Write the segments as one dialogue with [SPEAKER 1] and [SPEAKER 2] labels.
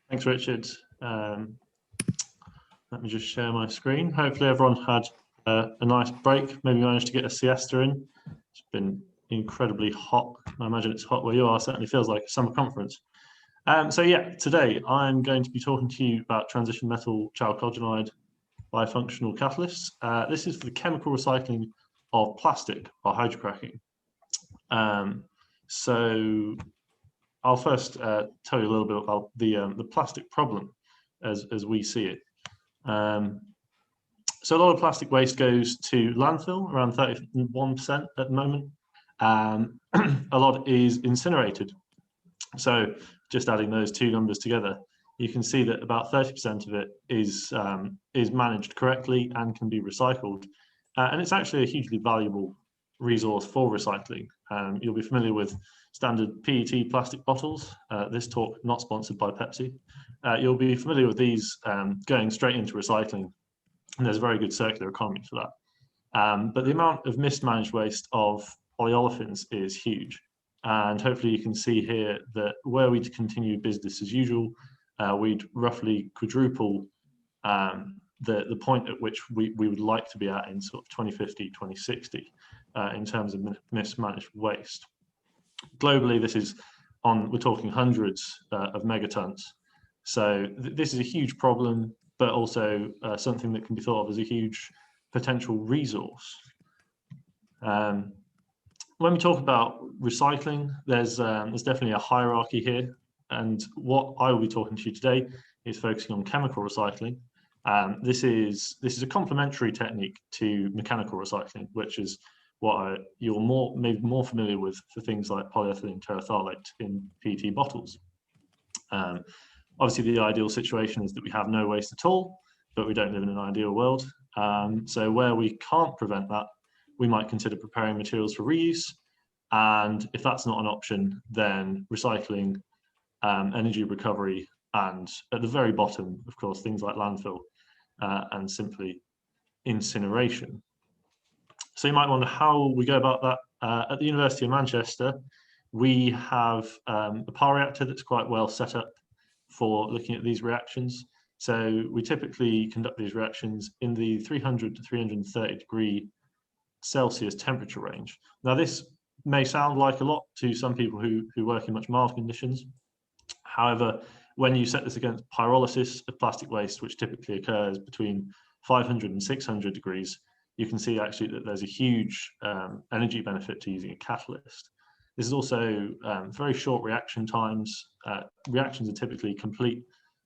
[SPEAKER 1] Thanks, Richard. Let me just share my screen. Hopefully everyone had a nice break, maybe managed to get a siesta in. It's been incredibly hot. I imagine it's hot where you are. It certainly feels like a summer conference. So yeah, today I'm going to be talking to you about transition metal chalcogenide bifunctional catalysts. This is for the chemical recycling of plastic by hydrocracking. So I'll first tell you a little bit about the plastic problem as we see it. So a lot of plastic waste goes to landfill, around 31% at the moment. A lot is incinerated. So just adding those two numbers together, you can see that about 30% of it is managed correctly and can be recycled. And it's actually a hugely valuable resource for recycling. You'll be familiar with standard PET plastic bottles. This talk not sponsored by Pepsi. You'll be familiar with these going straight into recycling, and there's a very good circular economy for that. But the amount of mismanaged waste of polyolefins is huge. And hopefully you can see here that where we'd continue business as usual, we'd roughly quadruple the point at which we would like to be at in sort of 2050, 2060 in terms of mismanaged waste. Globally, this is we're talking hundreds of megatons. So this is a huge problem, but also something that can be thought of as a huge potential resource. When we talk about recycling, there's definitely a hierarchy here. And what I will be talking to you today is focusing on chemical recycling. This is a complementary technique to mechanical recycling, which is what you're maybe more familiar with for things like polyethylene terephthalate in PET bottles. Obviously, the ideal situation is that we have no waste at all, but we don't live in an ideal world. So where we can't prevent that, we might consider preparing materials for reuse. And if that's not an option, then recycling, energy recovery, and at the very bottom, of course, things like landfill and simply incineration. So you might wonder how we go about that. At the University of Manchester, we have a power reactor that's quite well set up for looking at these reactions. So we typically conduct these reactions in the 300 to 330 degree Celsius temperature range. Now this may sound like a lot to some people who work in much milder conditions. However, when you set this against pyrolysis of plastic waste, which typically occurs between 500 and 600 degrees, you can see actually that there's a huge energy benefit to using a catalyst. This is also very short reaction times. Reactions are typically complete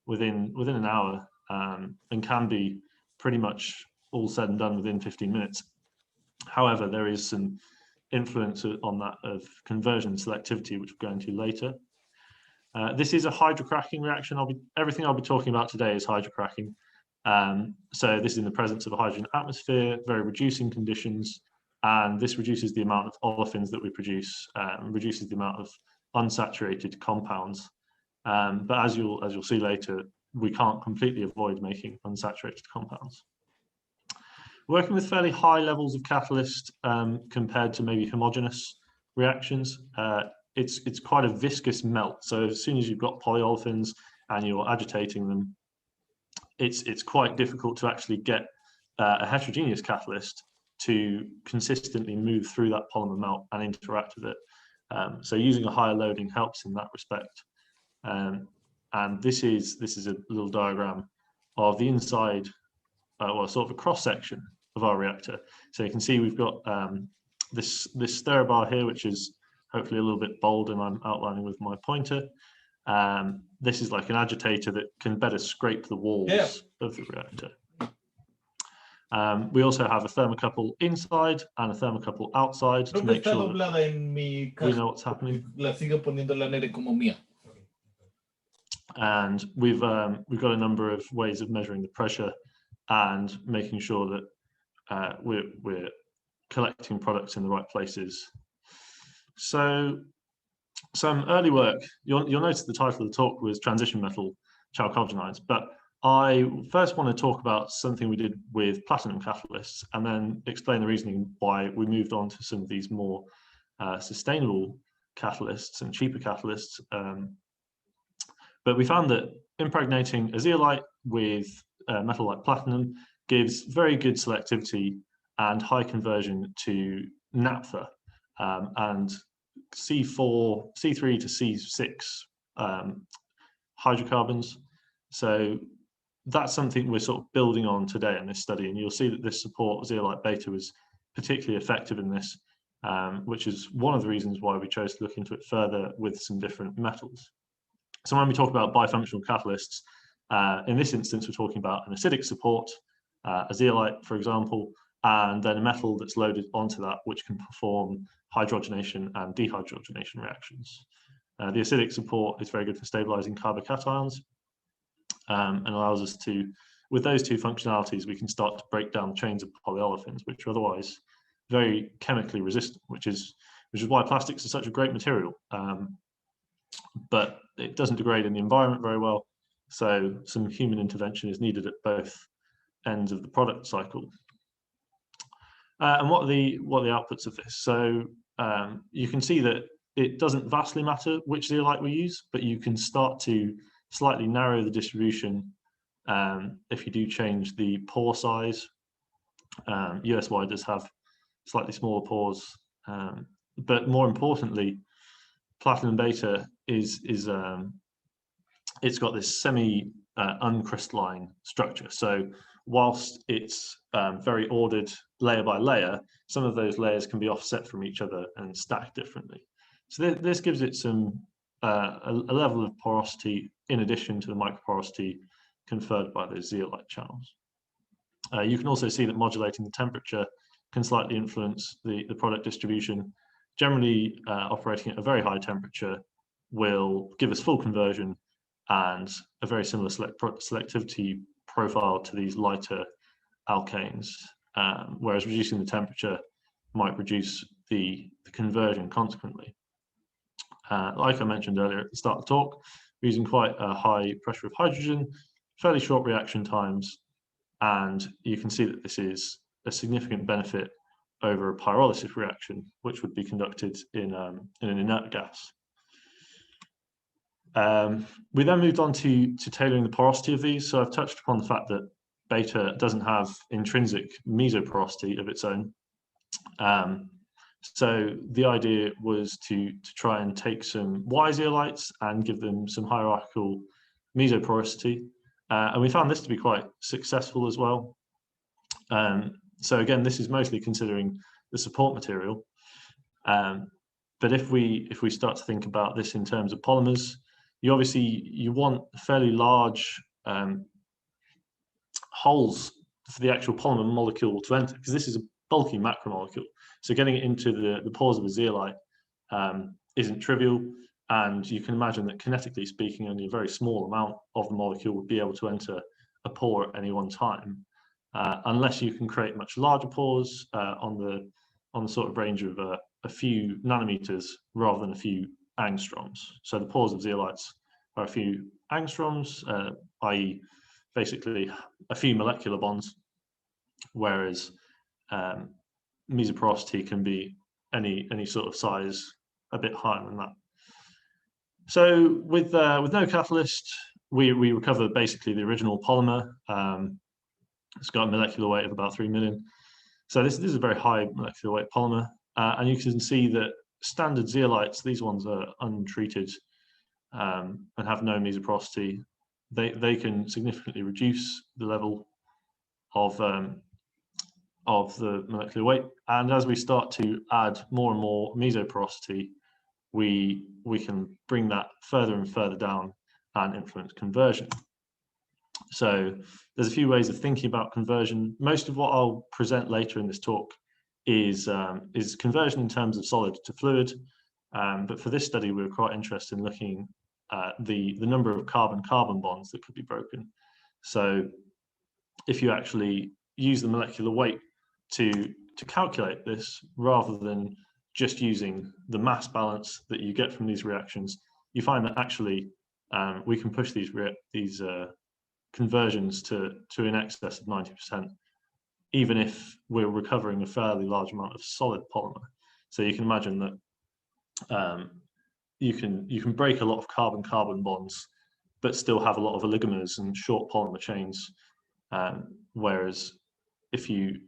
[SPEAKER 1] within an hour and can be pretty much all said and done within 15 minutes. However, there is some influence on that of conversion selectivity, which we'll go into later. This is a hydrocracking reaction. Everything I'll be talking about today is hydrocracking. So this is in the presence of a hydrogen atmosphere, very reducing conditions, and this reduces the amount of olefins that we produce, reduces the amount of unsaturated compounds. But as you'll see later, we can't completely avoid making unsaturated compounds. Working with fairly high levels of catalyst compared to maybe homogeneous reactions, it's quite a viscous melt. So as soon as you've got polyolefins and you're agitating them, it's quite difficult to actually get a heterogeneous catalyst to consistently move through that polymer melt and interact with it. So using a higher loading helps in that respect. And this is a little diagram of the inside, well, sort of a cross section of our reactor. So you can see we've got this stir bar here, which is hopefully a little bit bold, and I'm outlining with my pointer. This is like an agitator that can better scrape the walls of the reactor. We also have a thermocouple inside and a thermocouple outside to make sure that we know what's happening. And we've got a number of ways of measuring the pressure and making sure that we're collecting products in the right places. So some early work, you'll notice the title of the talk was Transition Metal Chalcogenides, but I first want to talk about something we did with platinum catalysts and then explain the reasoning why we moved on to some of these more sustainable catalysts and cheaper catalysts. But we found that impregnating a zeolite with a metal like platinum gives very good selectivity and high conversion to naphtha and C3 to C6 hydrocarbons. So that's something we're sort of building on today in this study, and you'll see that this support zeolite beta was particularly effective in this, which is one of the reasons why we chose to look into it further with some different metals. So when we talk about bifunctional catalysts, in this instance, we're talking about an acidic support, a zeolite, for example, and then a metal that's loaded onto that, which can perform hydrogenation and dehydrogenation reactions. The acidic support is very good for stabilizing carbocations and allows us to, with those two functionalities, we can start to break down chains of polyolefins, which are otherwise very chemically resistant, which is why plastics are such a great material. But it doesn't degrade in the environment very well, so some human intervention is needed at both ends of the product cycle. And what are the outputs of this? So you can see that it doesn't vastly matter which zeolite we use, but you can start to slightly narrow the distribution if you do change the pore size. USY does have slightly smaller pores, but more importantly, platinum beta is it's got this semi uncrystalline structure. So whilst it's very ordered layer by layer, some of those layers can be offset from each other and stacked differently. So this gives it some a level of porosity in addition to the microporosity conferred by those zeolite channels. You can also see that modulating the temperature can slightly influence the product distribution. Generally, operating at a very high temperature will give us full conversion and a very similar selectivity profile to these lighter alkanes, whereas reducing the temperature might reduce the conversion consequently. Like I mentioned earlier at the start of the talk, we're using quite a high pressure of hydrogen, fairly short reaction times, and you can see that this is a significant benefit over a pyrolysis reaction, which would be conducted in an inert gas. We then moved on to tailoring the porosity of these. So I've touched upon the fact that beta doesn't have intrinsic mesoporosity of its own. So the idea was to try and take some Y zeolites and give them some hierarchical mesoporosity. And we found this to be quite successful as well. So again, this is mostly considering the support material. But if we start to think about this in terms of polymers, you want fairly large holes for the actual polymer molecule to enter, because this is a bulky macromolecule. So getting it into the pores of a zeolite isn't trivial, and you can imagine that kinetically speaking, only a very small amount of the molecule would be able to enter a pore at any one time, unless you can create much larger pores on the sort of range of a few nanometers rather than a few angstroms. So the pores of zeolites are a few angstroms, i.e. basically a few molecular bonds, whereas mesoporosity can be any sort of size a bit higher than that. So with no catalyst, we recover basically the original polymer. It's got a molecular weight of about 3 million. So this is a very high molecular weight polymer, and you can see that standard zeolites, these ones are untreated and have no mesoporosity. They can significantly reduce the level of the molecular weight, and as we start to add more and more mesoporosity, we can bring that further and further down and influence conversion. So there's a few ways of thinking about conversion. Most of what I'll present later in this talk is conversion in terms of solid to fluid, but for this study we were quite interested in looking at the number of carbon-carbon bonds that could be broken. So if you actually use the molecular weight to calculate this rather than just using the mass balance that you get from these reactions, you find that actually we can push these conversions to in excess of 90%, even if we're recovering a fairly large amount of solid polymer. So you can imagine that you can break a lot of carbon-carbon bonds but still have a lot of oligomers and short polymer chains. Whereas if you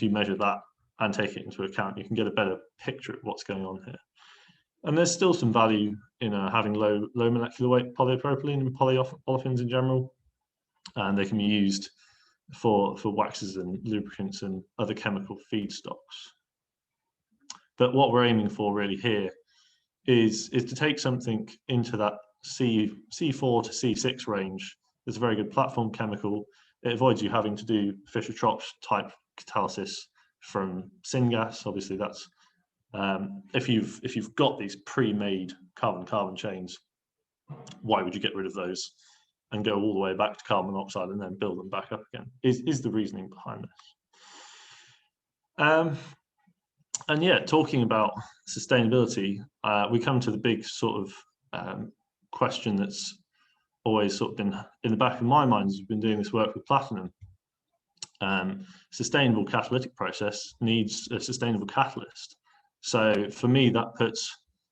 [SPEAKER 1] measure that and take it into account, you can get a better picture of what's going on here. And there's still some value in having low molecular weight polypropylene and polyolefins in general, and they can be used for waxes and lubricants and other chemical feedstocks. But what we're aiming for really here is to take something into that C4 to C6 range. It's a very good platform chemical. It avoids you having to do Fischer-Tropsch type catalysis from syngas. Obviously, that's if you've got these pre-made carbon-carbon chains, why would you get rid of those and go all the way back to carbon monoxide and then build them back up again? Is the reasoning behind this. And yeah, talking about sustainability, we come to the big sort of question that's always sort of been in the back of my mind as we've been doing this work with platinum. Sustainable catalytic process needs a sustainable catalyst. So for me, that puts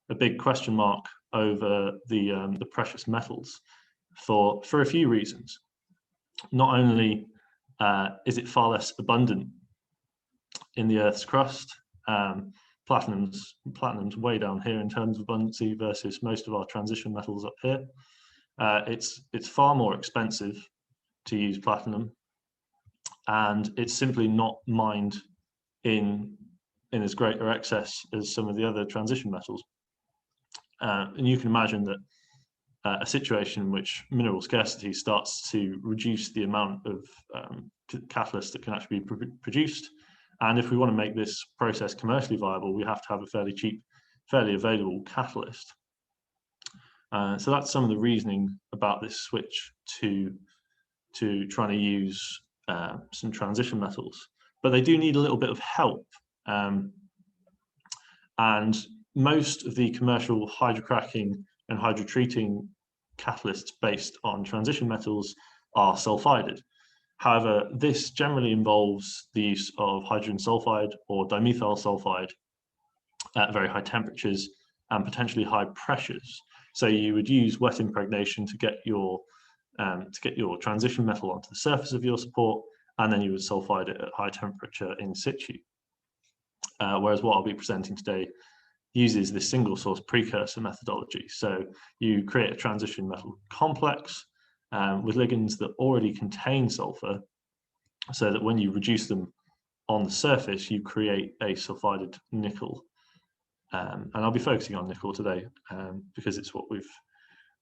[SPEAKER 1] a big question mark over the precious metals for a few reasons. Not only is it far less abundant in the Earth's crust, platinum's way down here in terms of abundancy versus most of our transition metals up here. It's far more expensive to use platinum, and it's simply not mined in as great or excess as some of the other transition metals. And you can imagine that a situation in which mineral scarcity starts to reduce the amount of catalysts that can actually be produced. And if we want to make this process commercially viable, we have to have a fairly cheap, fairly available catalyst. So that's some of the reasoning about this switch to trying to use some transition metals. But they do need a little bit of help. And most of the commercial hydrocracking and hydrotreating catalysts based on transition metals are sulfided. However, this generally involves the use of hydrogen sulfide or dimethyl sulfide at very high temperatures and potentially high pressures. So you would use wet impregnation to get your transition metal onto the surface of your support, and then you would sulfide it at high temperature in situ. Whereas what I'll be presenting today uses this single source precursor methodology. So you create a transition metal complex with ligands that already contain sulfur, so that when you reduce them on the surface, you create a sulfided nickel. And I'll be focusing on nickel today because it's what we've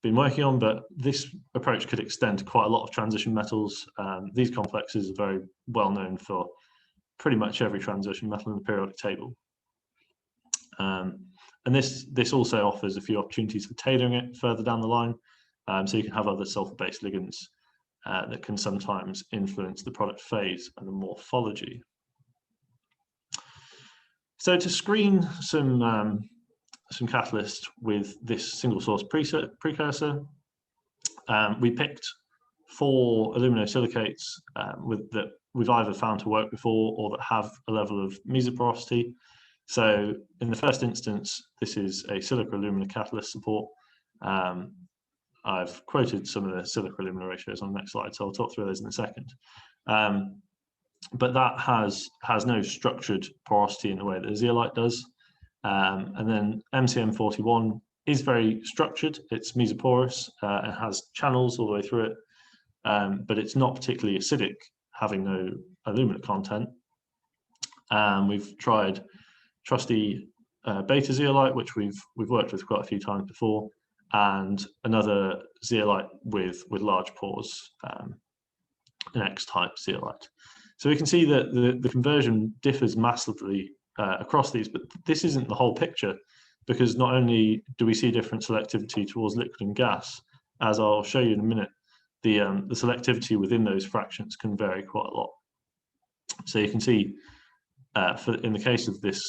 [SPEAKER 1] been working on, but this approach could extend to quite a lot of transition metals. These complexes are very well known for pretty much every transition metal in the periodic table. And this also offers a few opportunities for tailoring it further down the line. So you can have other sulfur-based ligands that can sometimes influence the product phase and the morphology. So to screen some catalysts with this single source precursor, we picked 4 aluminosilicates that we've either found to work before or that have a level of mesoporosity. So in the first instance, this is a silica alumina catalyst support. I've quoted some of the silica alumina ratios on the next slide, so I'll talk through those in a second. But that has no structured porosity in the way that a zeolite does. And then MCM41 is very structured. It's mesoporous and has channels all the way through it, but it's not particularly acidic, having no alumina content. We've tried trusty beta zeolite, which we've worked with quite a few times before, and another zeolite with large pores, an X-type zeolite. So we can see that the conversion differs massively across these, but this isn't the whole picture, because not only do we see different selectivity towards liquid and gas, as I'll show you in a minute, the selectivity within those fractions can vary quite a lot. So you can see in the case of this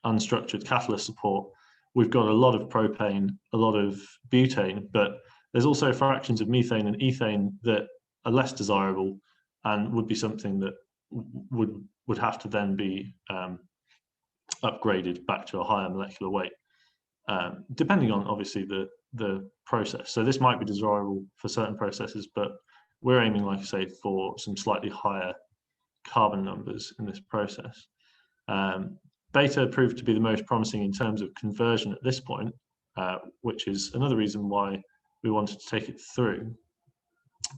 [SPEAKER 1] unstructured catalyst support, we've got a lot of propane, a lot of butane, but there's also fractions of methane and ethane that are less desirable and would be something that would have to then be upgraded back to a higher molecular weight. depending on obviously the process. So this might be desirable for certain processes, but we're aiming, like I say, for some slightly higher carbon numbers in this process. Beta proved to be the most promising in terms of conversion at this point, which is another reason why we wanted to take it through.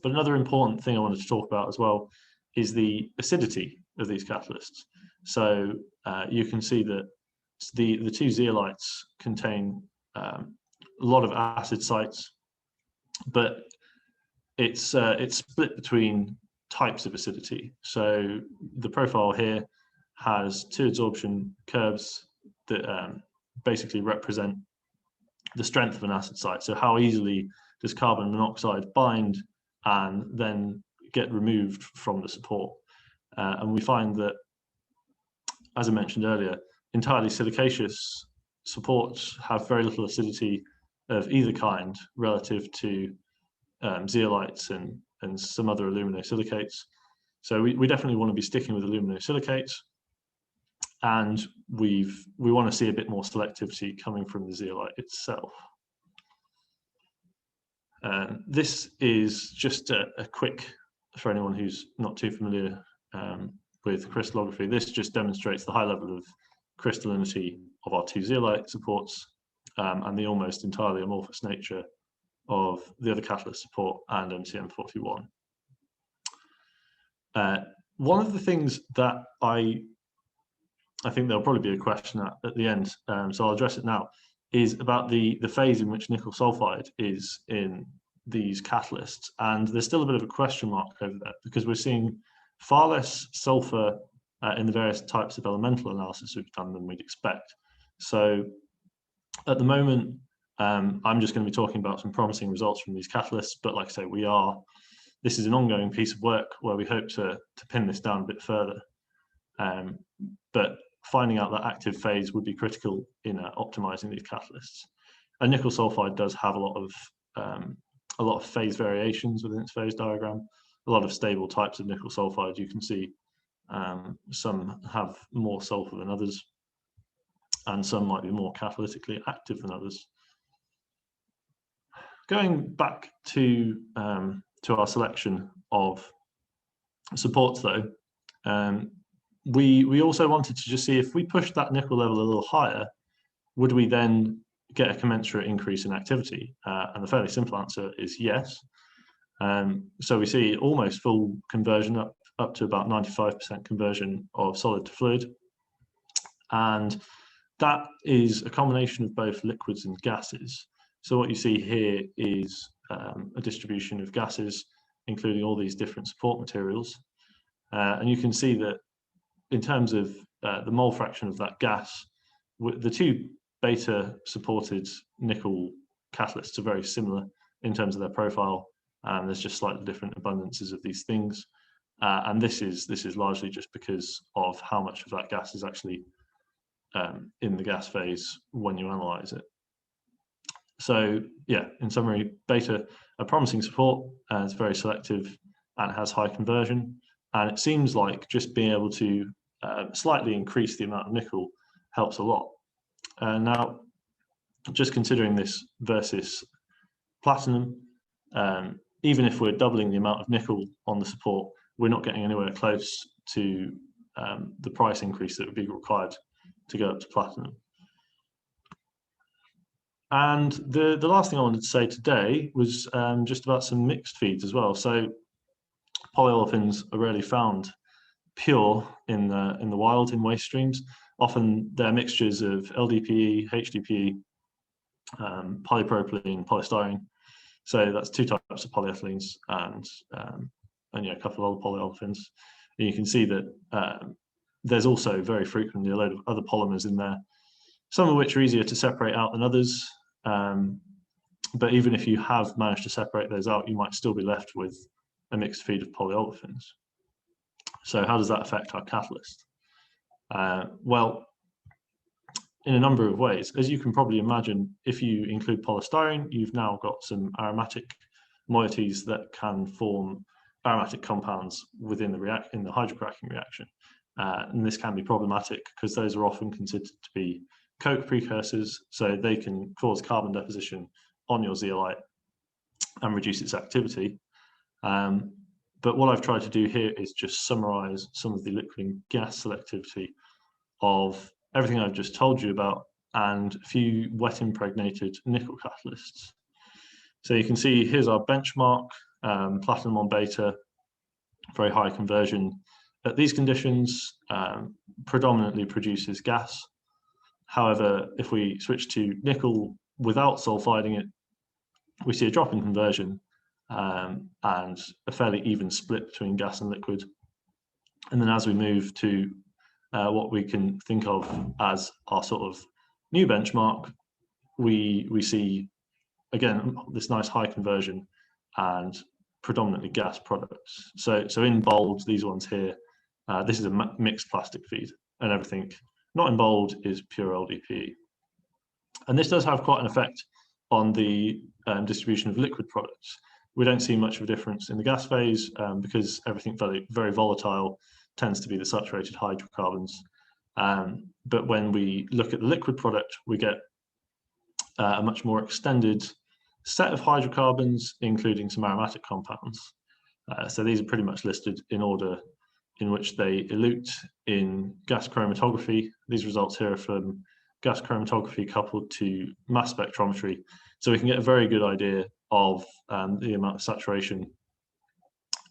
[SPEAKER 1] But another important thing I wanted to talk about as well is the acidity of these catalysts. So you can see that the two zeolites contain a lot of acid sites, but it's split between types of acidity. So the profile here has two adsorption curves that basically represent the strength of an acid site. So how easily does carbon monoxide bind and then get removed from the support. And we find that, as I mentioned earlier, entirely silicaceous supports have very little acidity of either kind relative to zeolites and some other aluminosilicates. So we definitely want to be sticking with aluminosilicates, and we want to see a bit more selectivity coming from the zeolite itself. This is just a quick, for anyone who's not too familiar with crystallography, this just demonstrates the high level of crystallinity of our two zeolite supports and the almost entirely amorphous nature of the other catalyst support and MCM41. One of the things that I think there'll probably be a question at the end, so I'll address it now, is about the phase in which nickel sulfide is in these catalysts. And there's still a bit of a question mark over that, because we're seeing far less sulfur in the various types of elemental analysis we've done than we'd expect. So at the moment, I'm just going to be talking about some promising results from these catalysts, but like I say, this is an ongoing piece of work where we hope to pin this down a bit further. But finding out that active phase would be critical in optimizing these catalysts. And nickel sulfide does have a lot of phase variations within its phase diagram, a lot of stable types of nickel sulfide. You can see some have more sulfur than others, and some might be more catalytically active than others. Going back to our selection of supports though, we also wanted to just see if we pushed that nickel level a little higher, would we then get a commensurate increase in activity? And the fairly simple answer is yes. So we see almost full conversion up to about 95% conversion of solid to fluid. And that is a combination of both liquids and gases. So what you see here is a distribution of gases, including all these different support materials. And you can see that in terms of the mole fraction of that gas, the two beta supported nickel catalysts are very similar in terms of their profile, and there's just slightly different abundances of these things. And this is largely just because of how much of that gas is actually in the gas phase when you analyze it. So yeah, in summary, beta, a promising support, it's very selective and has high conversion. And it seems like just being able to slightly increase the amount of nickel helps a lot. Now, just considering this versus platinum, even if we're doubling the amount of nickel on the support, we're not getting anywhere close to the price increase that would be required to go up to platinum. And the last thing I wanted to say today was just about some mixed feeds as well. So polyolefins are rarely found pure in the wild in waste streams. Often they're mixtures of LDPE, HDPE, polypropylene, polystyrene. So that's two types of polyethylenes and yeah, a couple of other polyolefins. And you can see that there's also very frequently a load of other polymers in there, some of which are easier to separate out than others. But even if you have managed to separate those out, you might still be left with a mixed feed of polyolefins. So how does that affect our catalyst? Well, in a number of ways. As you can probably imagine, if you include polystyrene, you've now got some aromatic moieties that can form aromatic compounds within the hydrocracking reaction. And this can be problematic because those are often considered to be coke precursors, so they can cause carbon deposition on your zeolite and reduce its activity. But what I've tried to do here is just summarize some of the liquid and gas selectivity of everything I've just told you about and a few wet impregnated nickel catalysts. So you can see here's our benchmark, platinum on beta, very high conversion. At these conditions, predominantly produces gas. However, if we switch to nickel without sulfiding it, we see a drop in conversion and a fairly even split between gas and liquid. And then as we move to what we can think of as our sort of new benchmark, we see, again, this nice high conversion and predominantly gas products. So in bold, these ones here, this is a mixed plastic feed, and everything not in bold is pure LDPE. And this does have quite an effect on the distribution of liquid products. We don't see much of a difference in the gas phase because everything very volatile tends to be the saturated hydrocarbons. But when we look at the liquid product, we get a much more extended set of hydrocarbons, including some aromatic compounds. So these are pretty much listed in order in which they elute in gas chromatography. These results here are from gas chromatography coupled to mass spectrometry. So we can get a very good idea of the amount of saturation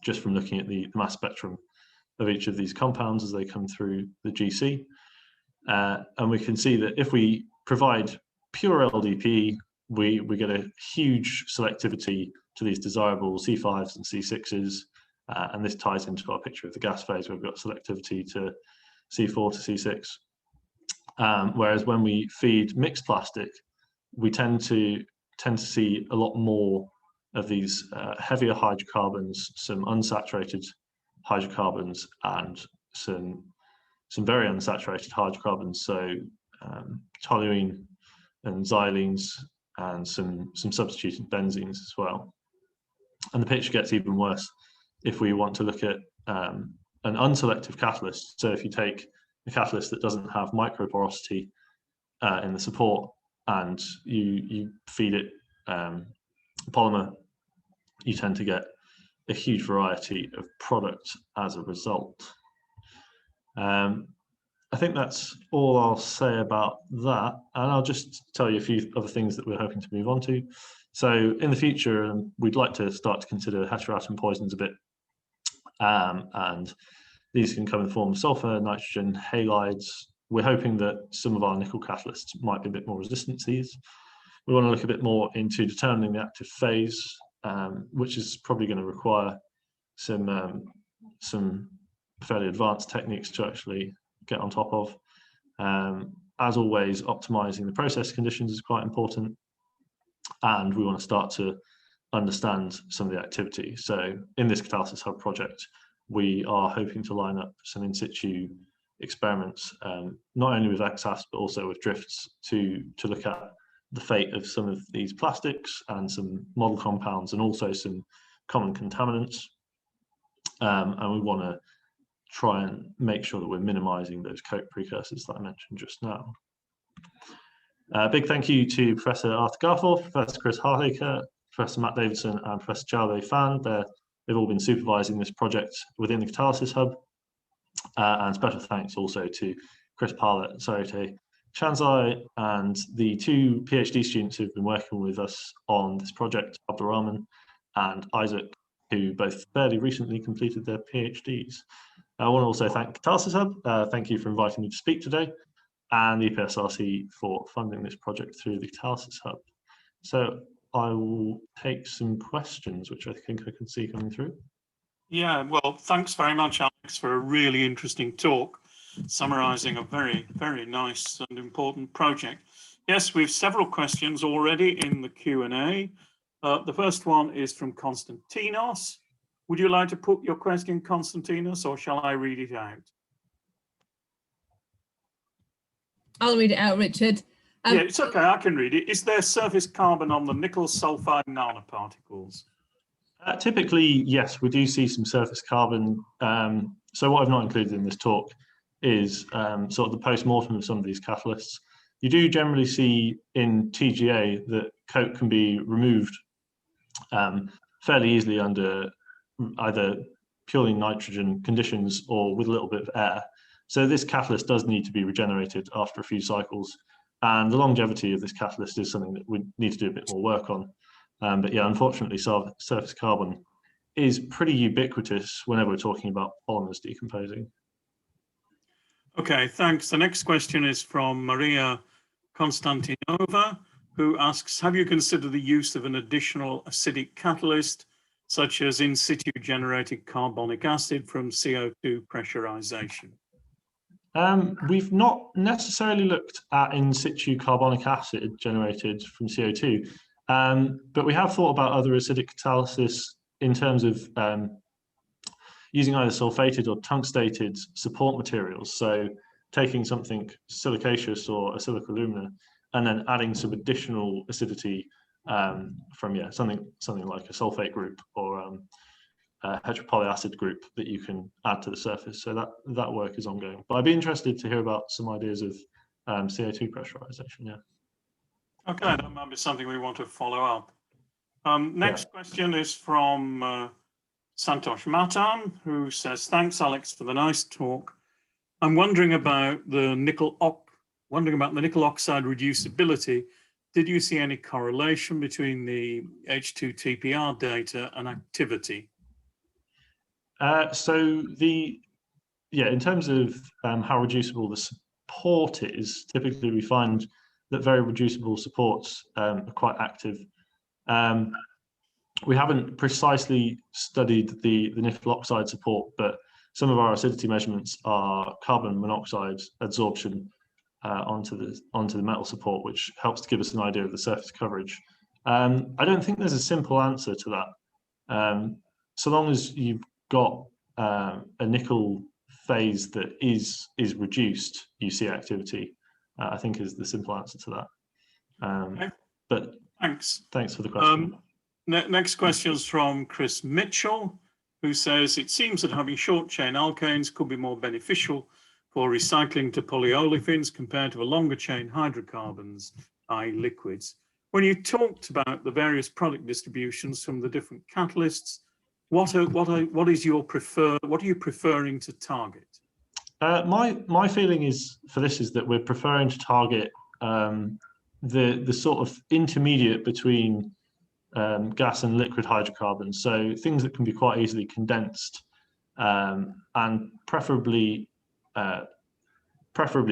[SPEAKER 1] just from looking at the mass spectrum of each of these compounds as they come through the GC. And we can see that if we provide pure LDPE, we get a huge selectivity to these desirable C5s and C6s. And this ties into our picture of the gas phase where we've got selectivity to C4 to C6. Whereas when we feed mixed plastic, we tend to see a lot more of these heavier hydrocarbons, some unsaturated hydrocarbons, and some very unsaturated hydrocarbons. So toluene and xylenes, and some substituted benzenes as well. And the picture gets even worse if we want to look at an unselective catalyst. So if you take a catalyst that doesn't have microporosity in the support and you feed it polymer, you tend to get a huge variety of products as a result. I think that's all I'll say about that. And I'll just tell you a few other things that we're hoping to move on to. So in the future, we'd like to start to consider heteroatom poisons a bit. And these can come in the form of sulfur, nitrogen, halides. We're hoping that some of our nickel catalysts might be a bit more resistant to these. We want to look a bit more into determining the active phase, which is probably going to require some fairly advanced techniques to actually get on top of. As always, optimizing the process conditions is quite important, and we want to start to understand some of the activity. So in this Catalysis Hub project, we are hoping to line up some in situ experiments, not only with XAS, but also with drifts to look at the fate of some of these plastics and some model compounds, and also some common contaminants. And we want to try and make sure that we're minimizing those coke precursors that I mentioned just now. Big thank you to Professor Arthur Garforth, Professor Chris Harlaker, Professor Matt Davidson, and Professor Xiaolei Fan. They've all been supervising this project within the Catalysis Hub. And special thanks also to Chris Parlett and Sarite Chanzai, and the two PhD students who've been working with us on this project, Abdurrahman and Isaac, who both fairly recently completed their PhDs. I want to also thank Catalysis Hub. Thank you for inviting me to speak today, and the EPSRC for funding this project through the Catalysis Hub. So I will take some questions, which I think I can see coming through.
[SPEAKER 2] Yeah, well, thanks very much, Alex, for a really interesting talk, summarizing a very, very nice and important project. Yes, we have several questions already in the Q&A. The first one is from Konstantinos. Would you like to put your question, Konstantinos, or shall I read it out?
[SPEAKER 3] I'll read it out, Richard.
[SPEAKER 2] Yeah, it's okay, I can read it. Is there surface carbon on the nickel sulfide nanoparticles?
[SPEAKER 1] Typically, yes, we do see some surface carbon. So what I've not included in this talk is sort of the post-mortem of some of these catalysts. you do generally see in TGA that coke can be removed fairly easily under either purely nitrogen conditions or with a little bit of air. So this catalyst does need to be regenerated after a few cycles. And the longevity of this catalyst is something that we need to do a bit more work on. But yeah, unfortunately, surface carbon is pretty ubiquitous whenever we're talking about polymers decomposing.
[SPEAKER 2] Okay, thanks. The next question is from Maria Konstantinova, who asks, have you considered the use of an additional acidic catalyst, such as in situ generated carbonic acid from CO2 pressurization?
[SPEAKER 1] We've not necessarily looked at in situ carbonic acid generated from CO2, but we have thought about other acidic catalysis in terms of using either sulfated or tungstated support materials. So taking something silicaceous or acylic alumina and then adding some additional acidity from something like a sulfate group or heteropolyacid group that you can add to the surface. So that work is ongoing. But I'd be interested to hear about some ideas of CO2 pressurization. Yeah.
[SPEAKER 2] Okay, that might be something we want to follow up. Next question is from Santosh Matan, who says, thanks, Alex, for the nice talk. I'm wondering about the nickel oxide reducibility. Did you see any correlation between the H2 TPR data and activity?
[SPEAKER 1] In terms of how reducible the support is, typically we find that very reducible supports are quite active. We haven't precisely studied the nickel oxide support, but some of our acidity measurements are carbon monoxide adsorption onto the metal support, which helps to give us an idea of the surface coverage. I don't think there's a simple answer to that. So long as you've got a nickel phase that is reduced, you see activity, I think is the simple answer to that.
[SPEAKER 2] Okay.
[SPEAKER 1] But thanks for the question.
[SPEAKER 2] Next question is from Chris Mitchell, who says, it seems that having short chain alkanes could be more beneficial for recycling to polyolefins compared to a longer chain hydrocarbons, i.e. liquids. When you talked about the various product distributions from the different catalysts, what are you preferring to target?
[SPEAKER 1] My feeling is that we're preferring to target the sort of intermediate between gas and liquid hydrocarbons, so things that can be quite easily condensed and preferably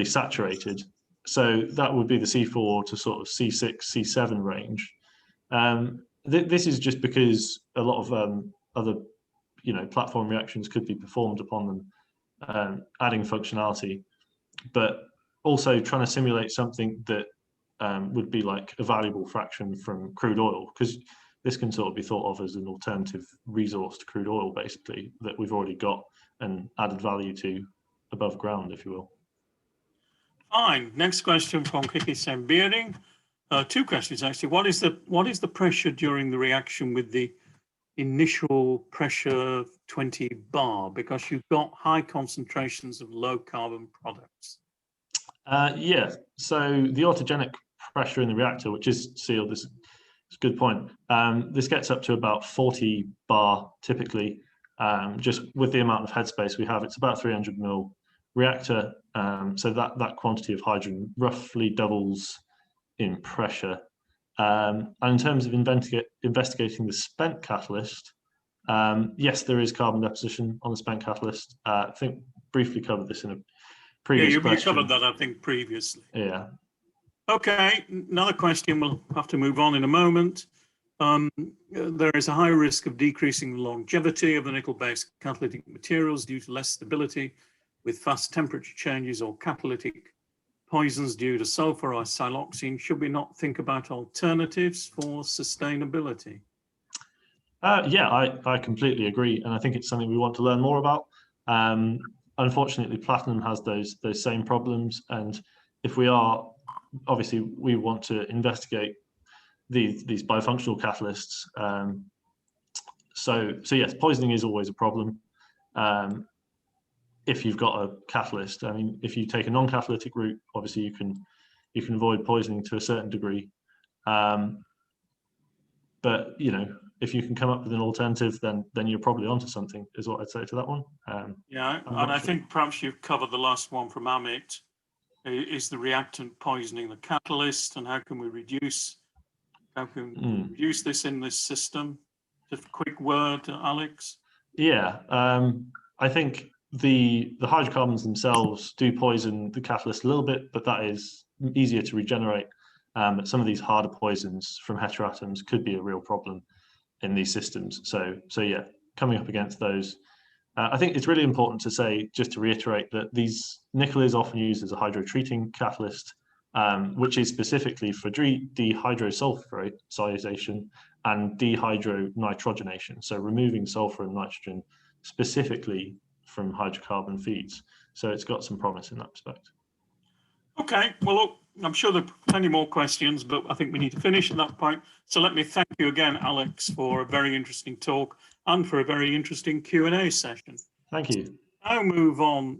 [SPEAKER 1] saturated. So that would be the C4 to sort of C6, C7 range. This is just because a lot of other platform reactions could be performed upon them, adding functionality, but also trying to simulate something that would be like a valuable fraction from crude oil, because this can sort of be thought of as an alternative resource to crude oil, basically, that we've already got and added value to above ground, if you will.
[SPEAKER 2] Fine. Next question from Kiki Sembiering. Two questions, actually. What is the pressure during the reaction with the initial pressure 20 bar, because you've got high concentrations of low carbon products?
[SPEAKER 1] Yeah, so the autogenic pressure in the reactor, which is sealed, is a good point. This gets up to about 40 bar typically, just with the amount of headspace we have. It's about 300 mil reactor, so that quantity of hydrogen roughly doubles in pressure. And in terms of investigating the spent catalyst, yes, there is carbon deposition on the spent catalyst. I think briefly covered this in a previous question.
[SPEAKER 2] You covered that, I think, previously.
[SPEAKER 1] Yeah.
[SPEAKER 2] Okay, another question. We'll have to move on in a moment. There is a high risk of decreasing the longevity of the nickel-based catalytic materials due to less stability with fast temperature changes or catalytic poisons due to sulfur or siloxane. Should we not think about alternatives for sustainability?
[SPEAKER 1] Yeah, I completely agree, and I think it's something we want to learn more about. Unfortunately, platinum has those same problems, and if we are, obviously, we want to investigate these bifunctional catalysts. So yes, poisoning is always a problem. If you've got a catalyst, I mean, if you take a non-catalytic route, obviously you can you can avoid poisoning to a certain degree. But if you can come up with an alternative, then you're probably onto something, is what I'd say to that one.
[SPEAKER 2] Yeah, and I think perhaps you've covered the last one from Amit. Is the reactant poisoning the catalyst, and how can we reduce this in this system? Just a quick word, Alex.
[SPEAKER 1] Yeah, I think the hydrocarbons themselves do poison the catalyst a little bit, but that is easier to regenerate. But some of these harder poisons from heteroatoms could be a real problem in these systems. So yeah, coming up against those. I think it's really important to say, just to reiterate, that nickel is often used as a hydrotreating catalyst, which is specifically for dehydrosulfurization and dehydronitrogenation, so removing sulfur and nitrogen specifically from hydrocarbon feeds. So it's got some promise in that respect.
[SPEAKER 2] Okay, well, look, I'm sure there are plenty more questions, but I think we need to finish at that point. So let me thank you again, Alex, for a very interesting talk and for a very interesting Q&A session.
[SPEAKER 1] Thank you.
[SPEAKER 2] Now move on